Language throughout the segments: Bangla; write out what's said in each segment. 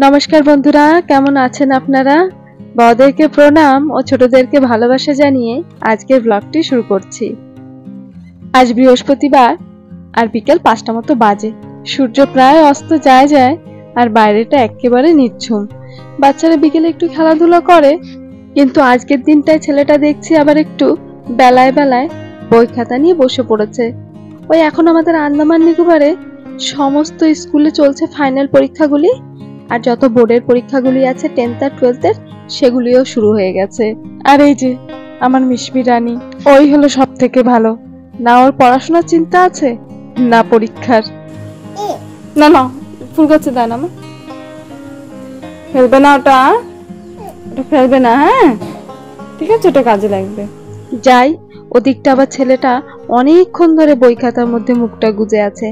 নমস্কার বন্ধুরা, কেমন আছেন আপনারা? বড়দেরকে প্রণাম ও ছোটদেরকে ভালোবাসা জানিয়ে আজকের ব্লগটি শুরু করছি। আজ বৃহস্পতিবার আর বিকেল 5টা মতো বাজে। সূর্য প্রায় অস্ত যায় আর বাইরেটা একেবারে নিঝুম। বাচ্চারা বিকেলে একটু খেলাধুলা করে, কিন্তু আজকের দিনটায় ছেলেটা দেখছি আবার একটু বেলায় বই খাতা নিয়ে বসে পড়েছে। ওই এখন আমাদের আন্দামান নিকোবরে সমস্ত স্কুলে চলছে ফাইনাল পরীক্ষাগুলি, আর যত বোর্ডের পরীক্ষাগুলি আছে 10th আর 12th এর, সেগুলিও শুরু হয়ে গেছে। আর এই যে আমার মিশমি রানী, ওই হলো সব থেকে ভালো। না ওর পড়াশোনার চিন্তা আছে, না পরীক্ষার। না না, ফুল গাছে দেয় না, ফেলবে না ওটা ফেলবে না। হ্যাঁ ঠিক আছে, ওটা কাজে লাগবে। যাই, ওদিকটা আবার ছেলেটা অনেকক্ষণ ধরে বই খাতার মধ্যে মুখটা গুজে আছে।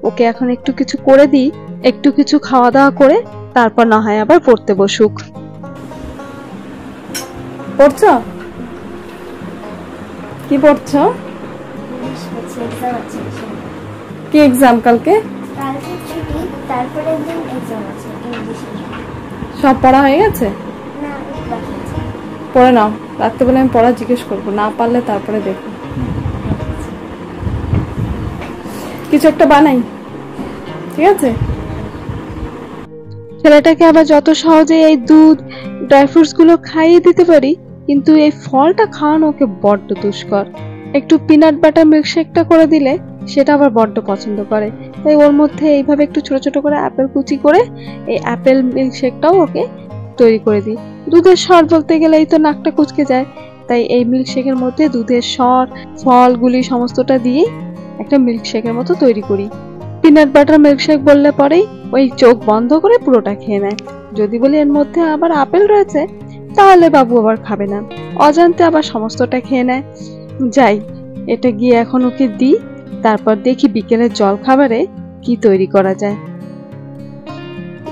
ওকে এখন একটু কিছু করে দিই, একটু কিছু খাওয়া দাওয়া করে তারপর না হয় আবার পড়তে বসুক। পড়ছো? কি পড়ছো? কি এক্সাম কালকে? সব পড়া হয়ে গেছে? পড়ে নাও, রাত্রেবেলা আমি পড়া জিজ্ঞেস করবো, না পারলে তারপরে দেখো। কিছু একটা বানাই, ঠিক আছে? ছেলেটাকে আবার যত সহজে এই দুধ ড্রাই ফ্রুটস গুলো খাইয়ে দিতে পারি, কিন্তু এই ফলটা খাওয়ানো ওকে বড্ড দুষ্কর। একটু পিনাট বাটার মিল্কশেকটা করে দিলে সেটা আবার বড্ড পছন্দ করে। তাই ওর মধ্যে এইভাবে একটু ছোট ছোট করে আপেল কুচি করে এই আপেল মিল্কশেকটাও ওকে তৈরি করে দিই। দুধের স্বর বলতে গেলেই তো নাকটা কুচকে যায়, তাই এই মিল্কশেকের মধ্যে দুধের স্বর, ফলগুলি সমস্তটা দিয়ে একটা মিল্কশেকের মতো তৈরি করি। পিনাট বাটার মিল্কশেক বললে পরেই ওই চোখ বন্ধ করে পুরোটা খেয়ে নেয়। যদি বলি এর মধ্যে আবার আপেল রয়েছে, তাহলে বাবু আবার খাবে না, অজান্তে আবার সমস্তটা খেয়ে নেয়। যাই, এটা গিয়ে এখন ওকে দিই, তারপর দেখি বিকেলের জল খাবারে কি তৈরি করা যায়।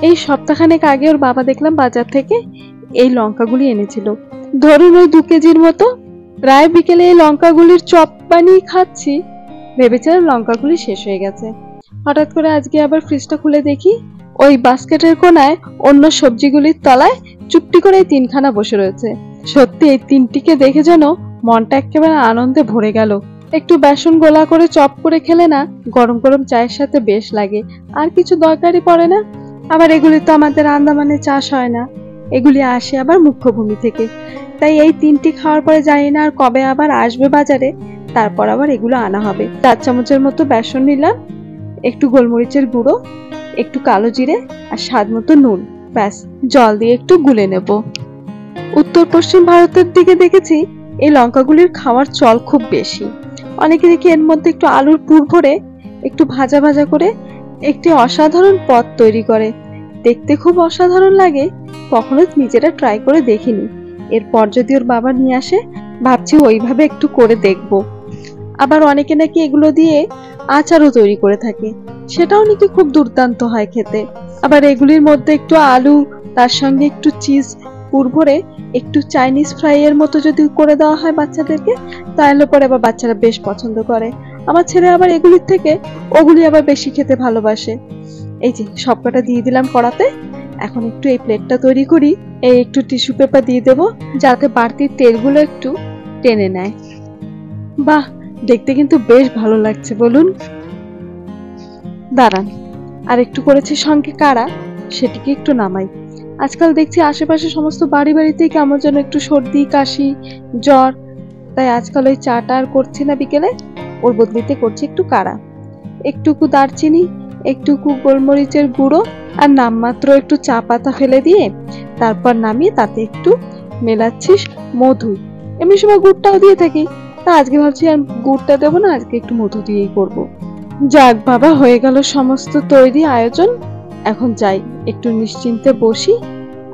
এই সপ্তাহখানেক আগে ওর বাবা দেখলাম বাজার থেকে এই লঙ্কাগুলি এনেছিল, ধরুন ওই 2 কেজির মতো। প্রায় বিকেলে এই লঙ্কাগুলির চপ বানিয়ে খাচ্ছি, ভেবেছিলাম লঙ্কাগুলি শেষ হয়ে গেছে। হঠাৎ করে আজকে আবার ফ্রিজটা খুলে দেখি ওই বাস্কেটের কোনায় অন্য সবজিগুলির তলায় চুপটি করে 3খানা বসে রয়েছে। সত্যি এই 3টিকে দেখে যেন মনটা একেবারে আনন্দে ভরে গেল। একটু বেসন গোলা করে চপ করে খেলে না গরম গরম চায়ের সাথে বেশ লাগে, আর কিছু দরকারই পড়ে না। আবার এগুলি তো আমাদের আন্দামানে চাষ হয় না, এগুলি আসে আবার মুখ্যভূমি থেকে। তাই এই 3টি খাওয়ার পরে জানি না আর কবে আবার আসবে বাজারে, তারপর আবার এগুলো আনা হবে। 4 চামচের মতো বেসন নিলাম, একটু গোলমরিচের গুঁড়ো, একটু কালো জিরে আর স্বাদ মতো নুন, ব্যাস জল দিয়ে একটু গুলে নেব। উত্তর পশ্চিম ভারতের দিকে দেখেছি এই লঙ্কাগুলির খাওয়ার চল খুব বেশি। অনেকে দেখি এর মধ্যে একটু আলুর পুর ভরে একটু ভাজা ভাজা করে একটি অসাধারণ পদ তৈরি করে। দেখতে খুব অসাধারণ লাগে, কখনো নিজেরা ট্রাই করে দেখিনি। এরপর যদি ওর বাবা নিয়ে আসে, ভাবছি ওইভাবে একটু করে দেখব। আবার অনেকে নাকি এগুলো দিয়ে আচারও তৈরি করে থাকে, সেটাও নাকি খুব দুর্দান্ত হয় খেতে। আবার এগুলির মধ্যে একটু আলু, তার সঙ্গে একটু চিজ পুর ভরে একটু চাইনিজ ফ্রাই এর মতো যদি করে দেওয়া হয় বাচ্চাদেরকে, তাহলে পরে আবার বাচ্চারা বেশ পছন্দ করে। আমার ছেলে আবার এগুলির থেকে ওগুলি আবার বেশি খেতে ভালোবাসে। এই যে সবকটা দিয়ে দিলাম কড়াতে। এখন একটু এই প্লেটটা তৈরি করি, এই একটু টিস্যু পেপার দিয়ে দেবো যাতে বাড়তি তেলগুলো একটু টেনে নেয়। বাহ, দেখতে কিন্তু বেশ ভালো লাগছে বলুন। দাঁড়ান, আর একটু করেছি সঙ্গে কাড়া, সেটিকে একটু নামাই। আজকাল দেখছি আশেপাশে সমস্ত বাড়িতেই কেমন যেন একটু সর্দি, কাশি, জ্বর, তাই আজকাল ওই চাটা আর করছি না বিকেলে, ওর বদলিতে করছি একটু কাড়া। একটুকু দারচিনি, একটুকু গোলমরিচের গুঁড়ো আর নামমাত্র একটু চা পাতা ফেলে দিয়ে তারপর নামিয়ে তাতে একটু মেলাচ্ছি মধু। এমনি সময় গুড়টাও দিয়ে থাকি, তা আজকে ভাবছি আর গুড়টা দেবো না, আজকে একটু মধু দিয়েই করবো। যাক বাবা, হয়ে গেল সমস্ত তৈরি আয়োজন। এখন যাই, একটু নিশ্চিন্তে বসি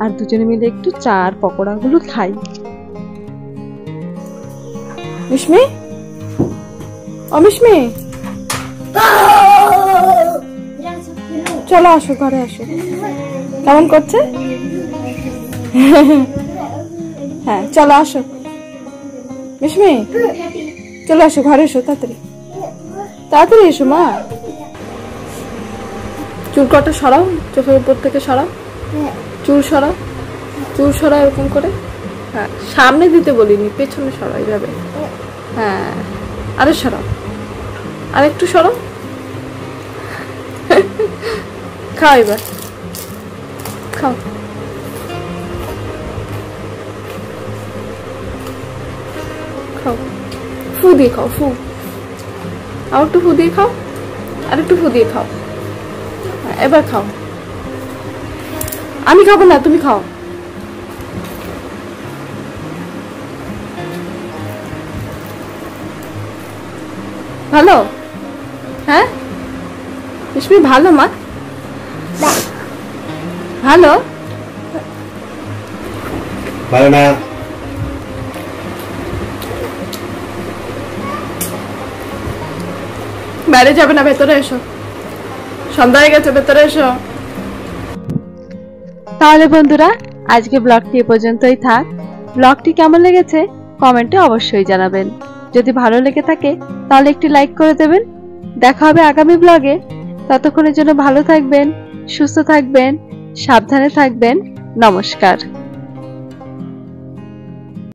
আর দুজনে মিলে একটু চা আর পকোড়া গুলো খাই। মিশমি, ও মিশমি, চলো আসো, ঘরে আসো। কেমন করছে? হ্যাঁ চলো আসো মিশমি, চলে আসো, ঘরে এসো, তাড়াতাড়ি তাড়াতাড়ি এসো মা। চুল কটা সরাও, চোখের উপর থেকে সরাও। চুল সরা, চুল সরা এরকম করে। হ্যাঁ, সামনে দিতে বলিনি, পেছনে সরা এইভাবে। হ্যাঁ, আরে সরাও, আর একটু সরাও। খাও এবার, খাও। খাও, ফু দিয়ে খাও, ফু। আর একটু ফু দিয়ে খাও, আর একটু ফু দিয়ে খাও। এবার খাও। আমি খাবো না, তুমি খাও। ভালো? হ্যাঁ রেশমি, ভালো মা? ভালো? ভালো না। বাইরে যাবে না, ভেতরে এসো, সন্ধ্যা হয়ে গেছে, ভেতরে এসো। তাহলে বন্ধুরা, আজকে ব্লগটি এ পর্যন্তই থাক। ব্লগটি কেমন লেগেছে কমেন্টে অবশ্যই জানাবেন। যদি ভালো লেগে থাকে তাহলে একটি লাইক করে দেবেন। দেখা হবে আগামী ব্লগে। ততক্ষণের জন্য ভালো থাকবেন, সুস্থ থাকবেন, সাবধানে থাকবেন। নমস্কার।